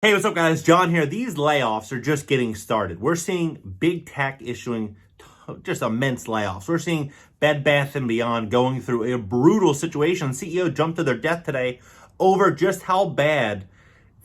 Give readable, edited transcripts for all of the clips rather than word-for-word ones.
Hey, what's up, guys? John here. These layoffs are just getting started. We're seeing big tech issuing just immense layoffs. We're seeing Bed Bath & Beyond going through a brutal situation. CEO jumped to their death today over just how bad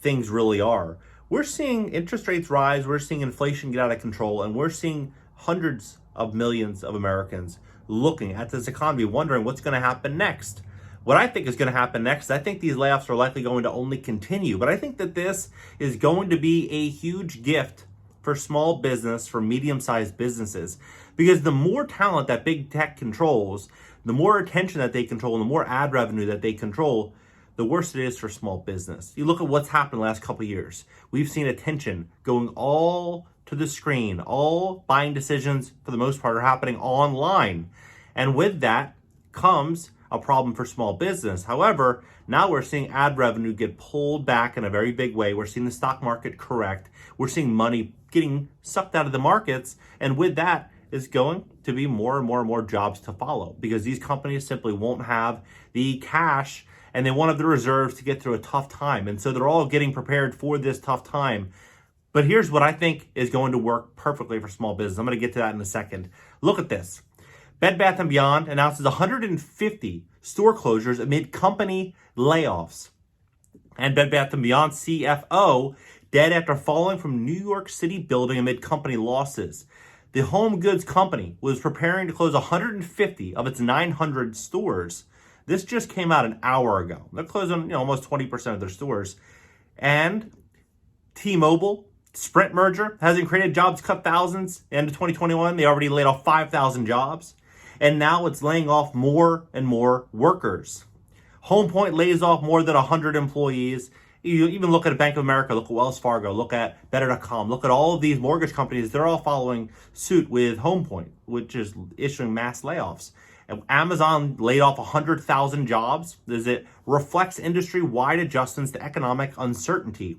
things really are. We're seeing interest rates rise. We're seeing inflation get out of control. And we're seeing hundreds of millions of Americans looking at this economy, wondering what's going to happen next. What I think is going to happen next, I think these layoffs are likely going to only continue, but I think that this is going to be a huge gift for small business, for medium-sized businesses, because the more talent that big tech controls, the more attention that they control, and the more ad revenue that they control, the worse it is for small business. You look at what's happened the last couple of years. We've seen attention going all to the screen. All buying decisions, for the most part, are happening online. And with that comes a problem for small business. However, now we're seeing ad revenue get pulled back in a very big way. We're seeing the stock market correct. We're seeing money getting sucked out of the markets. And with that is going to be more and more and more jobs to follow, because these companies simply won't have the cash and they won't have the reserves to get through a tough time. And so they're all getting prepared for this tough time. But here's what I think is going to work perfectly for small business. I'm going to get to that in a second. Look at this. Bed Bath & Beyond announces 150 store closures amid company layoffs. And Bed Bath & Beyond CFO dead after falling from New York City building amid company losses. The home goods company was preparing to close 150 of its 900 stores. This just came out an hour ago. They're closing almost 20% of their stores. And T-Mobile, Sprint merger hasn't created jobs, cut thousands. End of 2021, they already laid off 5,000 jobs. And now it's laying off more and more workers. Home Point lays off more than 100 employees. You even look at Bank of America, look at Wells Fargo, look at Better.com, look at all of these mortgage companies. They're all following suit with Home Point, which is issuing mass layoffs. And Amazon laid off 100,000 jobs as it reflects industry-wide adjustments to economic uncertainty.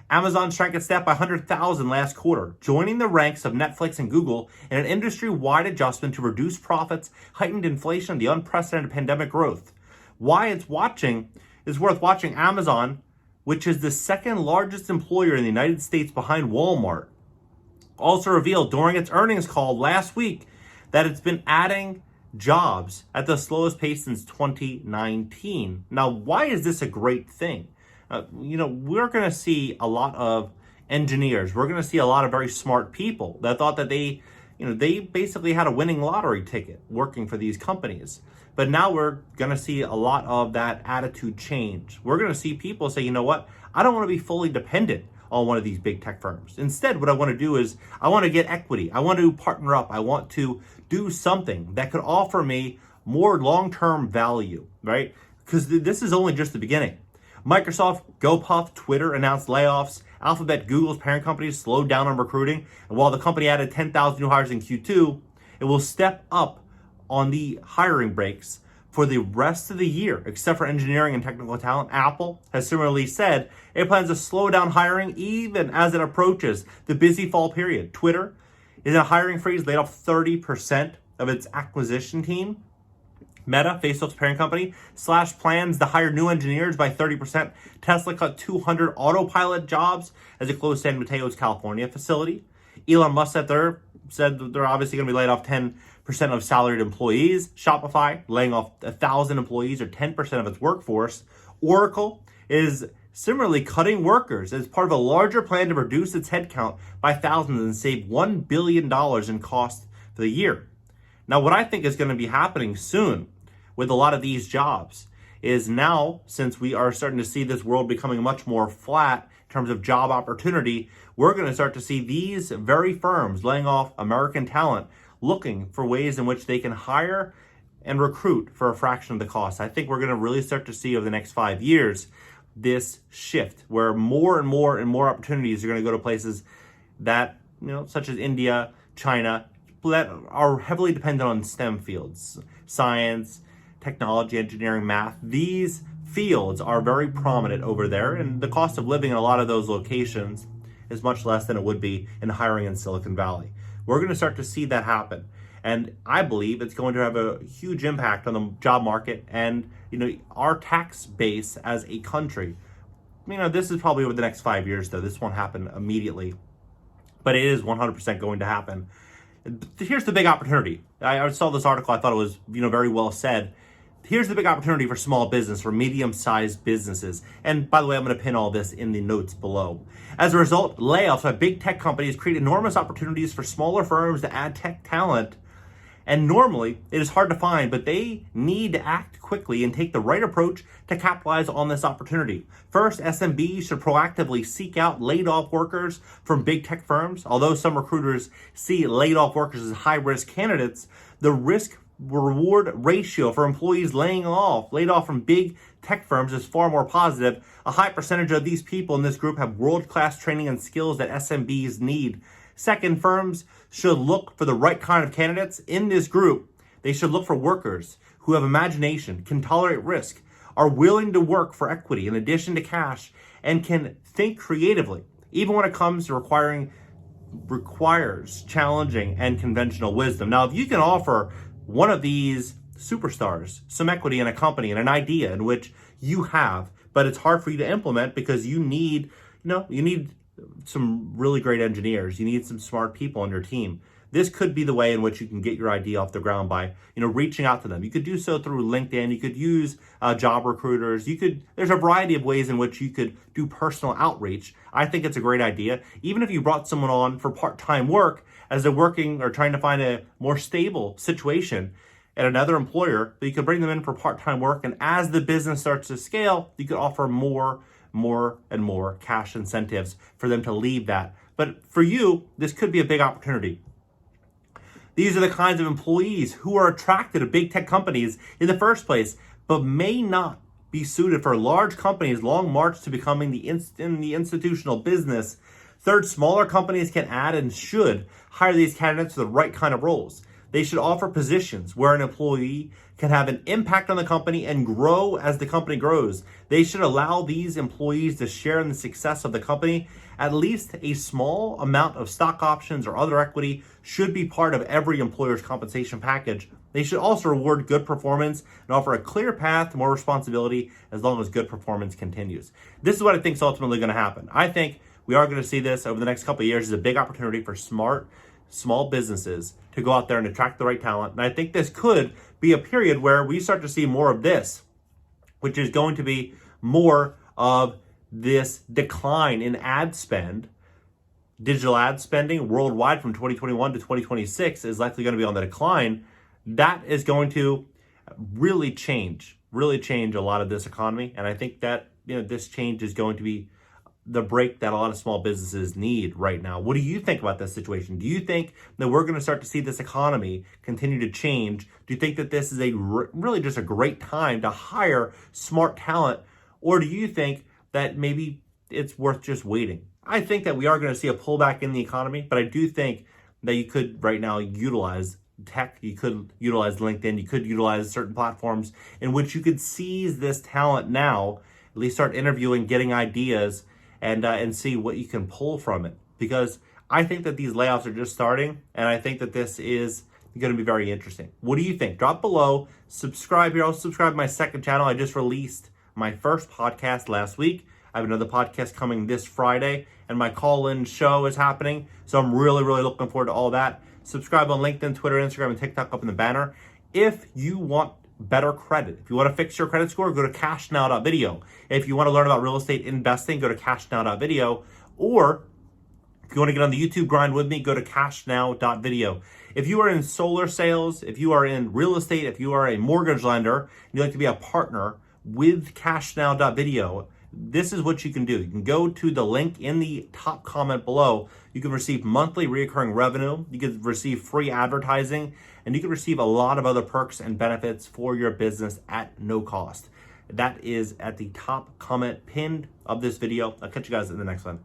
Amazon shrank its staff by 100,000 last quarter, joining the ranks of Netflix and Google in an industry-wide adjustment to reduce profits, heightened inflation, and the unprecedented pandemic growth. Why it's worth watching Amazon, which is the second largest employer in the United States behind Walmart, also revealed during its earnings call last week that it's been adding jobs at the slowest pace since 2019. Now, why is this a great thing? We're going to see a lot of engineers. We're going to see a lot of very smart people that thought that they basically had a winning lottery ticket working for these companies. But now we're going to see a lot of that attitude change. We're going to see people say, you know what? I don't want to be fully dependent on one of these big tech firms. Instead, what I want to do is I want to get equity. I want to partner up. I want to do something that could offer me more long-term value, right? Because this is only just the beginning. Microsoft, GoPuff, Twitter announced layoffs. Alphabet, Google's parent company, slowed down on recruiting. And while the company added 10,000 new hires in Q2, it will step up on the hiring breaks for the rest of the year, except for engineering and technical talent. Apple has similarly said it plans to slow down hiring even as it approaches the busy fall period. Twitter is in a hiring freeze, laid off 30% of its acquisition team. Meta, Facebook's parent company, slashed plans to hire new engineers by 30%. Tesla cut 200 autopilot jobs as it closed San Mateo's California facility. Elon Musk said they're obviously going to be laid off 10% of salaried employees. Shopify laying off 1,000 employees, or 10% of its workforce. Oracle is similarly cutting workers as part of a larger plan to reduce its headcount by thousands and save $1 billion in cost for the year. Now, what I think is going to be happening soon with a lot of these jobs is now, since we are starting to see this world becoming much more flat in terms of job opportunity, we're going to start to see these very firms laying off American talent, looking for ways in which they can hire and recruit for a fraction of the cost. I think we're going to really start to see over the next 5 years this shift where more and more and more opportunities are going to go to places that, such as India, China, that are heavily dependent on STEM fields, science, technology, engineering, math. These fields are very prominent over there, and the cost of living in a lot of those locations is much less than it would be in hiring in Silicon Valley. We're going to start to see that happen. And I believe it's going to have a huge impact on the job market and, our tax base as a country. this is probably over the next 5 years, though. This won't happen immediately, but it is 100% going to happen. Here's the big opportunity. I saw this article. I thought it was, very well said. Here's the big opportunity for small business, for medium-sized businesses. And by the way, I'm going to pin all this in the notes below. As a result, layoffs by big tech companies create enormous opportunities for smaller firms to add tech talent. And normally, it is hard to find, but they need to act quickly and take the right approach to capitalize on this opportunity. First, SMBs should proactively seek out laid-off workers from big tech firms. Although some recruiters see laid-off workers as high-risk candidates, the risk-reward ratio for employees laid off from big tech firms is far more positive. A high percentage of these people in this group have world-class training and skills that SMBs need. Second, firms should look for the right kind of candidates in this group. They should look for workers who have imagination, can tolerate risk, are willing to work for equity in addition to cash, and can think creatively, even when it comes to requires challenging and conventional wisdom. Now, if you can offer one of these superstars some equity in a company and an idea in which you have, but it's hard for you to implement because you need some really great engineers. You need some smart people on your team. This could be the way in which you can get your idea off the ground by, reaching out to them. You could do so through LinkedIn. You could use job recruiters. There's a variety of ways in which you could do personal outreach. I think it's a great idea. Even if you brought someone on for part-time work as they're working or trying to find a more stable situation at another employer, that you could bring them in for part-time work. And as the business starts to scale, you could offer more and more cash incentives for them to leave that. But for you, this could be a big opportunity. These are the kinds of employees who are attracted to big tech companies in the first place, but may not be suited for large companies' long march to becoming in the institutional business. Third, smaller companies can add and should hire these candidates for the right kind of roles. They should offer positions where an employee can have an impact on the company and grow as the company grows. They should allow these employees to share in the success of the company. At least a small amount of stock options or other equity should be part of every employer's compensation package. They should also reward good performance and offer a clear path to more responsibility as long as good performance continues. This is what I think is ultimately going to happen. I think we are going to see this over the next couple of years as a big opportunity for small businesses to go out there and attract the right talent. And I think this could be a period where we start to see more of this, which is going to be more of this decline in ad spend. Digital ad spending worldwide from 2021 to 2026 is likely going to be on the decline. That is going to really change a lot of this economy. And I think that, this change is going to be the break that a lot of small businesses need right now. What do you think about this situation? Do you think that we're going to start to see this economy continue to change? Do you think that this is really just a great time to hire smart talent? Or do you think that maybe it's worth just waiting? I think that we are going to see a pullback in the economy, but I do think that you could right now utilize tech, you could utilize LinkedIn, you could utilize certain platforms in which you could seize this talent now, at least start interviewing, getting ideas, and see what you can pull from it. Because I think that these layoffs are just starting, and I think that this is going to be very interesting. What do you think? Drop below, subscribe here. Also subscribe to my second channel. I just released my first podcast last week. I have another podcast coming this Friday, and my call-in show is happening. So I'm really, really looking forward to all that. Subscribe on LinkedIn, Twitter, Instagram, and TikTok up in the banner. If you want better credit, if you want to fix your credit score, go to cashnow.video. If you want to learn about real estate investing, go to cashnow.video. Or if you want to get on the YouTube grind with me, go to cashnow.video. If you are in solar sales, if you are in real estate, if you are a mortgage lender, and you'd like to be a partner with cashnow.video, this is what you can do. You can go to the link in the top comment below. You can receive monthly recurring revenue. You can receive free advertising, and you can receive a lot of other perks and benefits for your business at no cost. That is at the top comment pinned of this video. I'll catch you guys in the next one.